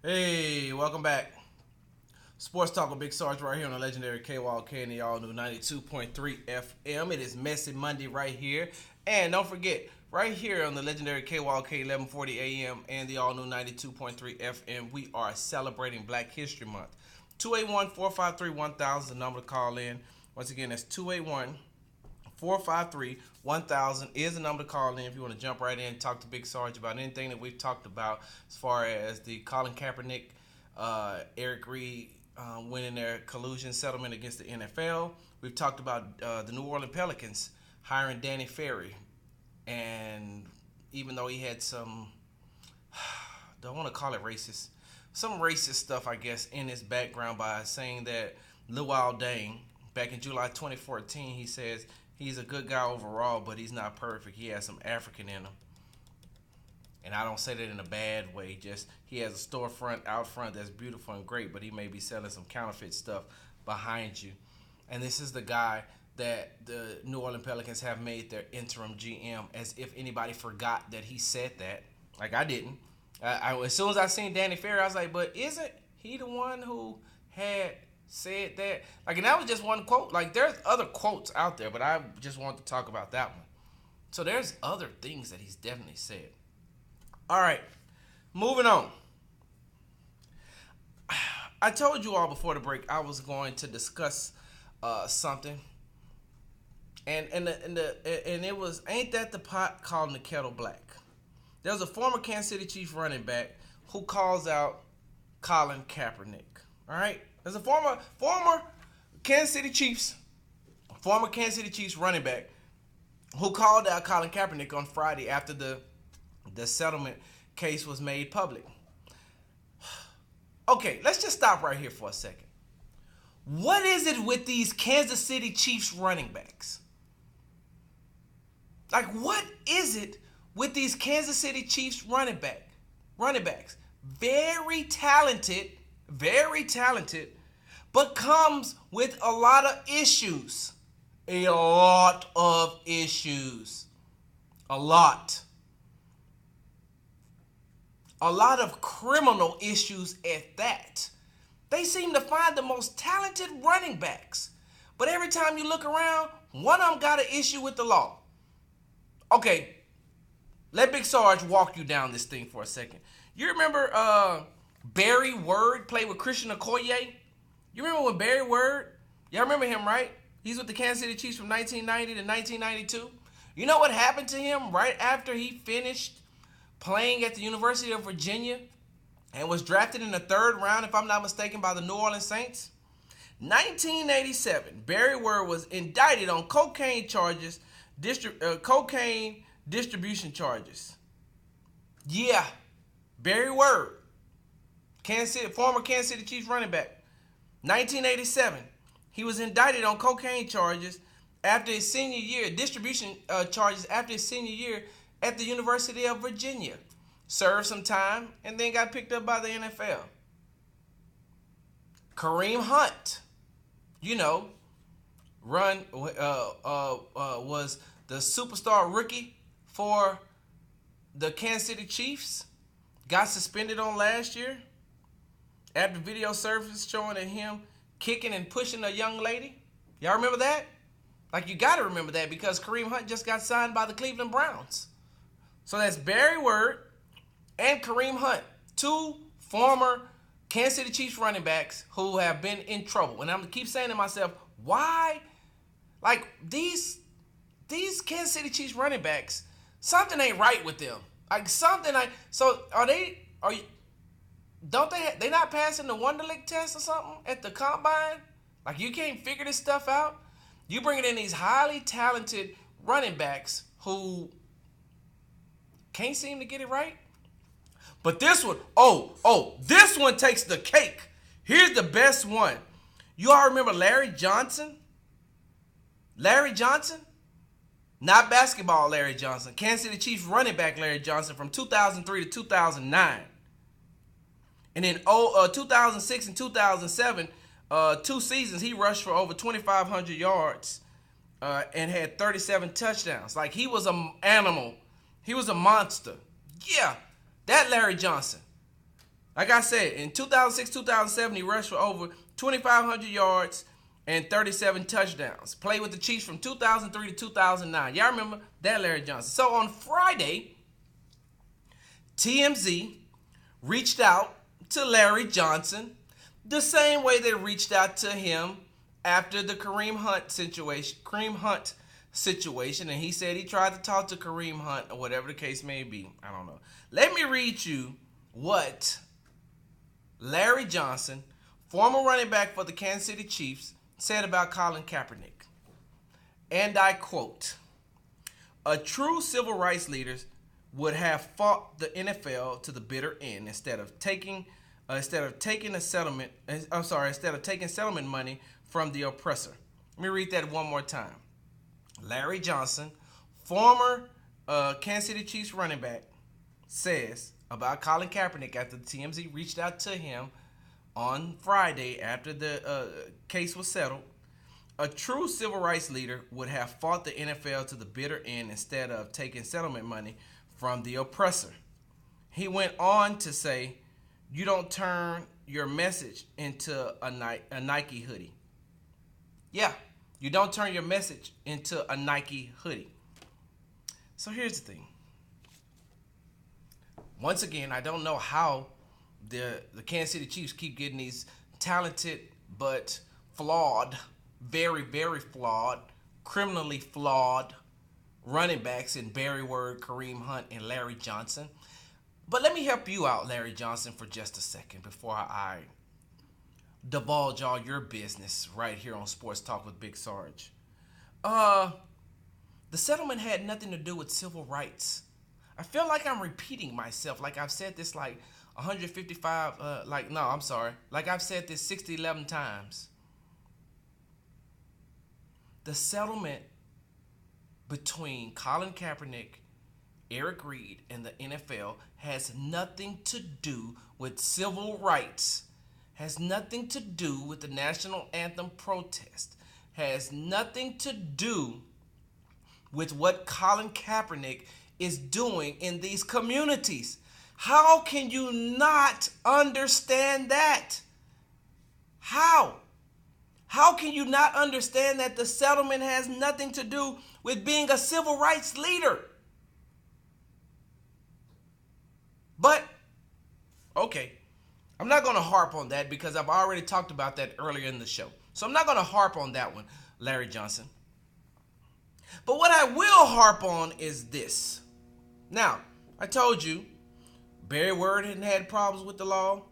Hey, welcome back. Sports Talk with Big Sarge right here on the legendary KWALK and the all new 92.3 FM. It is Messy Monday right here. And don't forget, right here on the legendary KWALK 1140 AM and the all new 92.3 FM, we are celebrating Black History Month. 281-453-1000 is the number to call in. Once again, that's 281-453-1000 is the number to call in if you want to jump right in and talk to Big Sarge about anything that we've talked about as far as the Colin Kaepernick, Eric Reed winning their collusion settlement against the NFL. We've talked about the New Orleans Pelicans hiring Danny Ferry, and even though he had some, don't want to call it racist, some racist stuff, I guess, in his background by saying that Luol Deng, back in July 2014, he says he's a good guy overall, but he's not perfect. He has some African in him. And I don't say that in a bad way. Just he has a storefront out front that's beautiful and great, but he may be selling some counterfeit stuff behind you. And this is the guy that the New Orleans Pelicans have made their interim GM, as if anybody forgot that he said that. Like I didn't. As soon as I seen Danny Ferry, I was like, but isn't he the one who had said that? Like, and that was just one quote. Like, there's other quotes out there, but I just wanted to talk about that one. So there's other things that he's definitely said. All right, moving on. I told you all before the break I was going to discuss something, and it was, ain't that the pot calling the kettle black? There's a former Kansas City Chiefs running back who calls out Colin Kaepernick. All right, there's a former Kansas City Chiefs running back who called out Colin Kaepernick on Friday after the settlement case was made public. Okay, let's just stop right here for a second. What is it with these Kansas City Chiefs running backs? Like, what is it with these Kansas City Chiefs running backs? Very talented, but comes with a lot of issues. A lot of issues. A lot of criminal issues at that. They seem to find the most talented running backs, but every time you look around, one of them got an issue with the law. Okay, let Big Sarge walk you down this thing for a second. You remember Barry Word played with Christian Okoye? You remember when Barry Word? Y'all remember him, right? He's with the Kansas City Chiefs from 1990 to 1992. You know what happened to him right after he finished playing at the University of Virginia and was drafted in the third round, if I'm not mistaken, by the New Orleans Saints? 1987, Barry Word was indicted on cocaine charges, cocaine distribution charges. Yeah, Barry Word, former Kansas City Chiefs running back. 1987, he was indicted on cocaine charges after his senior year, distribution charges after his senior year at the University of Virginia. Served some time and then got picked up by the NFL. Kareem Hunt, was the superstar rookie for the Kansas City Chiefs. Got suspended on last year after video surfaced showing him kicking and pushing a young lady. Y'all remember that? Like, you got to remember that because Kareem Hunt just got signed by the Cleveland Browns. So that's Barry Word and Kareem Hunt, two former Kansas City Chiefs running backs who have been in trouble. And I'm going to keep saying to myself, why? Like, these Kansas City Chiefs running backs, something ain't right with them. Like, so they not passing the Wonderlic test or something at the combine? Like, you can't figure this stuff out? You bringing in these highly talented running backs who can't seem to get it right? But this one, this one takes the cake. Here's the best one. You all remember Larry Johnson? Larry Johnson? Not basketball Larry Johnson. Kansas City Chiefs running back Larry Johnson from 2003 to 2009. And in 2006 and 2007, 2 seasons, he rushed for over 2,500 yards and had 37 touchdowns. Like, he was an animal. He was a monster. Yeah, that Larry Johnson. Like I said, in 2006, 2007, he rushed for over 2,500 yards and 37 touchdowns. Played with the Chiefs from 2003 to 2009. Y'all remember that, Larry Johnson. So on Friday, TMZ reached out to Larry Johnson the same way they reached out to him after the Kareem Hunt situation, and he said he tried to talk to Kareem Hunt or whatever the case may be. I don't know. Let me read you what Larry Johnson, former running back for the Kansas City Chiefs, said about Colin Kaepernick. And I quote, "A true civil rights leader would have fought the NFL to the bitter end instead of taking settlement money from the oppressor." Let me read that one more time. Larry Johnson, former Kansas City Chiefs running back, says about Colin Kaepernick after the TMZ reached out to him on Friday after the case was settled. "A true civil rights leader would have fought the NFL to the bitter end instead of taking settlement money from the oppressor." He went on to say, "You don't turn your message into a Nike hoodie." Yeah, you don't turn your message into a Nike hoodie. So here's the thing. Once again, I don't know how the Kansas City Chiefs keep getting these talented but flawed, very, very flawed, criminally flawed running backs in Barry Word, Kareem Hunt, and Larry Johnson. But let me help you out, Larry Johnson, for just a second before I divulge all your business right here on Sports Talk with Big Sarge. The settlement had nothing to do with civil rights. I feel like I'm repeating myself, like I've said this like 155, like I've said this 11 times. The settlement between Colin Kaepernick, Eric Reid, and the NFL has nothing to do with civil rights, has nothing to do with the national anthem protest, has nothing to do with what Colin Kaepernick is doing in these communities. How can you not understand that? How? How can you not understand that the settlement has nothing to do with being a civil rights leader? But, okay, I'm not going to harp on that because I've already talked about that earlier in the show. So I'm not going to harp on that one, Larry Johnson. But what I will harp on is this. Now, I told you, Barry Word hadn't had problems with the law.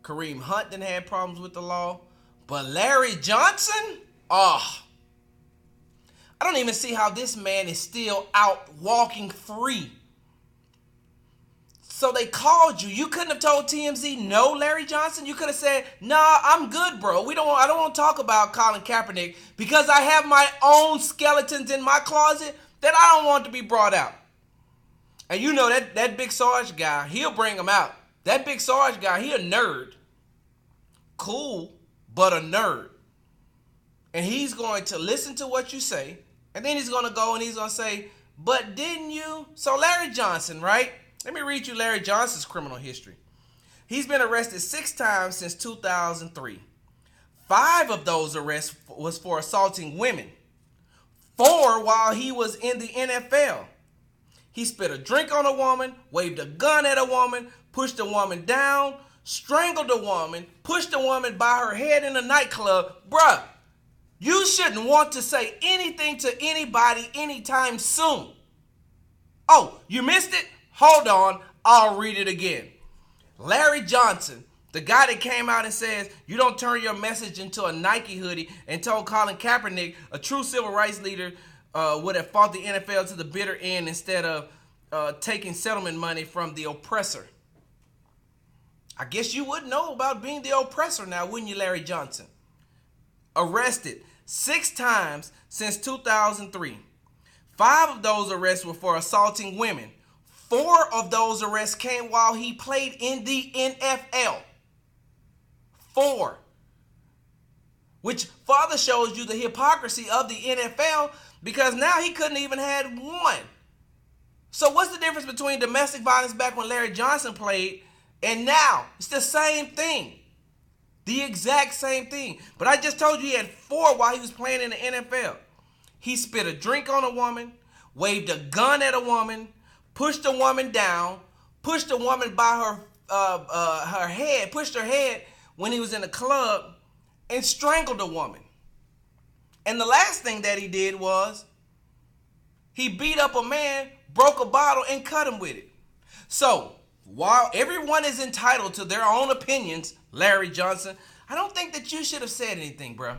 Kareem Hunt didn't have problems with the law. But Larry Johnson? I don't even see how this man is still out walking free. So they called you. You couldn't have told TMZ no, Larry Johnson. You could have said, "Nah, I'm good, bro. I don't want to talk about Colin Kaepernick because I have my own skeletons in my closet that I don't want to be brought out." And you know that Big Sarge guy, he'll bring them out. That Big Sarge guy, he a nerd. Cool, but a nerd. And he's going to listen to what you say, and then he's going to go and he's going to say, "But didn't you?" So Larry Johnson, right? Let me read you Larry Johnson's criminal history. He's been arrested 6 times since 2003. 5 of those arrests was for assaulting women. 4 while he was in the NFL. He spit a drink on a woman, waved a gun at a woman, pushed a woman down, strangled a woman, pushed a woman by her head in a nightclub. Bruh, you shouldn't want to say anything to anybody anytime soon. Oh, you missed it? Hold on, I'll read it again. Larry Johnson, the guy that came out and says, "You don't turn your message into a Nike hoodie," and told Colin Kaepernick, a true civil rights leader, would have fought the NFL to the bitter end instead of taking settlement money from the oppressor. I guess you would know about being the oppressor now, wouldn't you, Larry Johnson? Arrested 6 times since 2003. 5 of those arrests were for assaulting women. 4 of those arrests came while he played in the NFL. 4. Which further shows you the hypocrisy of the NFL, because now he couldn't even have 1. So what's the difference between domestic violence back when Larry Johnson played And now it's the same thing. The exact same thing. But I just told you he had 4 while he was playing in the NFL. He spit a drink on a woman, waved a gun at a woman, pushed a woman down, pushed a woman by her head, pushed her head when he was in a club, and strangled a woman. And the last thing that he did was he beat up a man, broke a bottle, and cut him with it. So, while everyone is entitled to their own opinions, Larry Johnson, I don't think that you should have said anything, bro.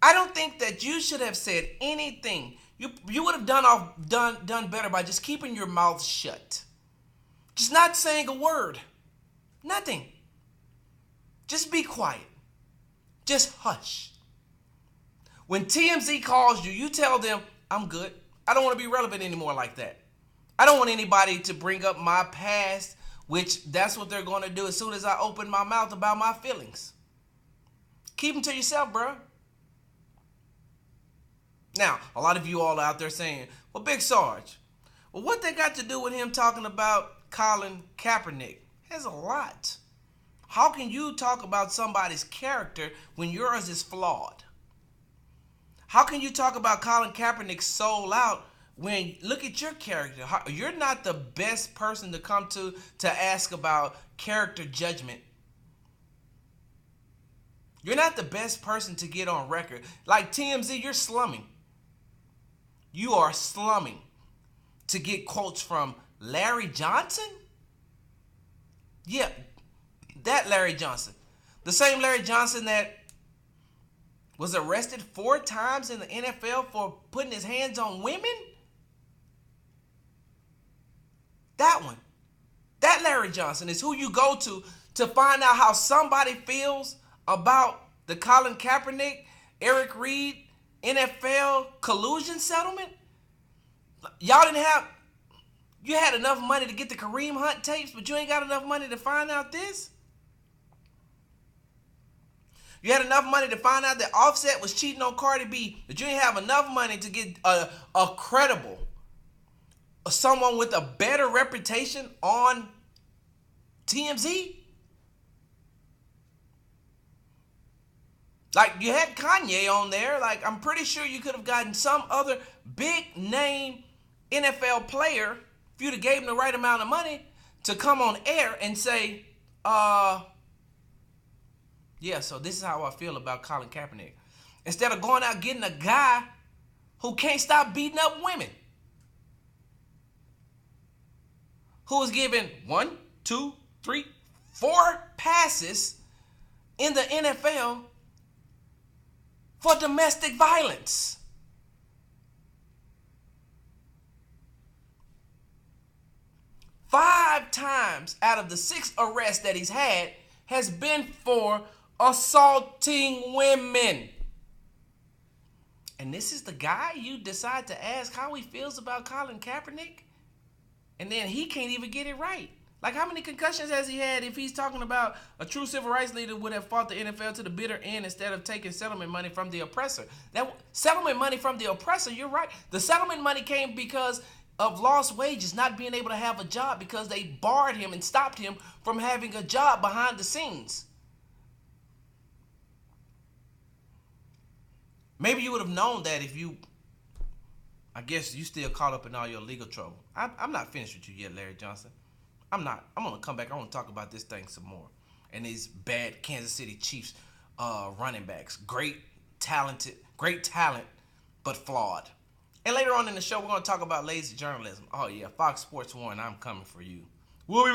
I don't think that you should have said anything. You would have done better by just keeping your mouth shut. Just not saying a word. Nothing. Just be quiet. Just hush. When TMZ calls you, you tell them, I'm good. I don't want to be relevant anymore like that. I don't want anybody to bring up my past, which that's what they're going to do as soon as I open my mouth about my feelings. Keep them to yourself, bro. Now, a lot of you all out there saying, well, Big Sarge, well, what they got to do with him talking about Colin Kaepernick? Has a lot. How can you talk about somebody's character when yours is flawed? How can you talk about Colin Kaepernick sold out when, look at your character? You're not the best person to come to ask about character judgment. You're not the best person to get on record. Like TMZ, you're slumming. You are slumming to get quotes from Larry Johnson? Yeah, that Larry Johnson. The same Larry Johnson that was arrested 4 times in the NFL for putting his hands on women? That one. That Larry Johnson is who you go to find out how somebody feels about the Colin Kaepernick, Eric Reid, NFL collusion settlement. Y'all didn't have, you had enough money to get the Kareem Hunt tapes, but you ain't got enough money to find out this? You had enough money to find out that Offset was cheating on Cardi B, but you didn't have enough money to get a credible, someone with a better reputation on TMZ? Like, you had Kanye on there. Like, I'm pretty sure you could have gotten some other big name NFL player, if you'd have gave him the right amount of money, to come on air and say, yeah, so this is how I feel about Colin Kaepernick. Instead of going out getting a guy who can't stop beating up women. Who was given 1, 2, 3, 4 passes in the NFL for domestic violence. Five times out of the 6 arrests that he's had has been for assaulting women. And this is the guy you decide to ask how he feels about Colin Kaepernick? And then he can't even get it right. Like, how many concussions has he had if he's talking about a true civil rights leader would have fought the NFL to the bitter end instead of taking settlement money from the oppressor? That settlement money from the oppressor, you're right. The settlement money came because of lost wages, not being able to have a job because they barred him and stopped him from having a job behind the scenes. Maybe you would have known that if you, I guess you still caught up in all your legal trouble. I'm not finished with you yet, Larry Johnson. I'm not. I'm going to come back. I want to talk about this thing some more. And these bad Kansas City Chiefs running backs. Great talent, but flawed. And later on in the show, we're going to talk about lazy journalism. Oh, yeah, Fox Sports 1, I'm coming for you. We'll be